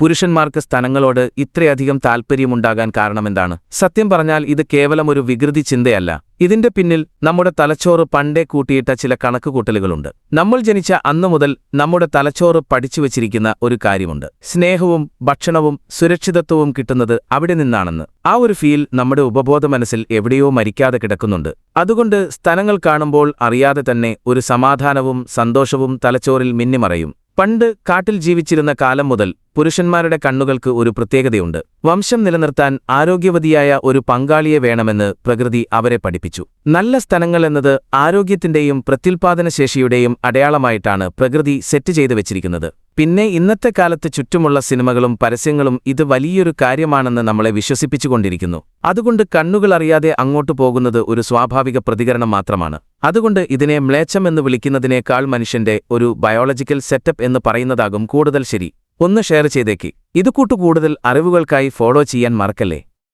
പുരുഷന്മാർക്ക് സ്തനങ്ങളോട് ഇത്രയധികം താൽപ്പര്യമുണ്ടാകാൻ കാരണമെന്താണ്? സത്യം പറഞ്ഞാൽ ഇത് കേവലം ഒരു വികൃതി ചിന്തയല്ല. ഇതിന്റെ പിന്നിൽ നമ്മുടെ തലച്ചോറ് പണ്ടേ കൂട്ടിയിട്ട ചില കണക്കുകൂട്ടലുകളുണ്ട്. നമ്മൾ ജനിച്ച അന്നു മുതൽ നമ്മുടെ തലച്ചോറ് പഠിച്ചുവച്ചിരിക്കുന്ന ഒരു കാര്യമുണ്ട്. സ്നേഹവും ഭക്ഷണവും സുരക്ഷിതത്വവും കിട്ടുന്നത് അവിടെ നിന്നാണെന്ന്. ആ ഒരു ഫീൽ നമ്മുടെ ഉപബോധ മനസ്സിൽ എവിടെയോ മരിക്കാതെ കിടക്കുന്നുണ്ട്. അതുകൊണ്ട് സ്തനങ്ങൾ കാണുമ്പോൾ അറിയാതെ തന്നെ ഒരു സമാധാനവും സന്തോഷവും തലച്ചോറിൽ മിന്നിമറയും. പണ്ട് കാട്ടിൽ ജീവിച്ചിരുന്ന കാലം മുതൽ പുരുഷന്മാരുടെ കണ്ണുകൾക്ക് ഒരു പ്രത്യേകതയുണ്ട്. വംശം നിലനിർത്താൻ ആരോഗ്യവതിയായ ഒരു പങ്കാളിയെ വേണമെന്ന് പ്രകൃതി അവരെ പഠിപ്പിച്ചു. നല്ല സ്തനങ്ങൾ എന്നത് ആരോഗ്യത്തിന്റെയും പ്രത്യുൽപാദനശേഷിയുടെയും അടയാളമായിട്ടാണ് പ്രകൃതി സെറ്റ് ചെയ്തു വെച്ചിരിക്കുന്നത്. പിന്നെ ഇന്നത്തെ കാലത്ത് ചുറ്റുമുള്ള സിനിമകളും പരസ്യങ്ങളും ഇത് വലിയൊരു കാര്യമാണെന്ന് നമ്മളെ വിശ്വസിപ്പിച്ചുകൊണ്ടിരിക്കുന്നു. അതുകൊണ്ട് കണ്ണുകൾ അറിയാതെ അങ്ങോട്ടു പോകുന്നത് ഒരു സ്വാഭാവിക പ്രതികരണം മാത്രമാണ്. അതുകൊണ്ട് ഇതിനെ മ്ലേച്ഛം എന്ന് വിളിക്കുന്നതിനേക്കാൾ മനുഷ്യന്റെ ഒരു ബയോളജിക്കൽ സെറ്റപ്പ് എന്ന് പറയുന്നതാകും കൂടുതൽ ശരി. ഒന്ന് ഷെയർ ചെയ്തേക്ക്. ഇതുകൂട്ടു കൂടുതൽ അറിവുകൾക്കായി ഫോളോ ചെയ്യാൻ മറക്കല്ലേ.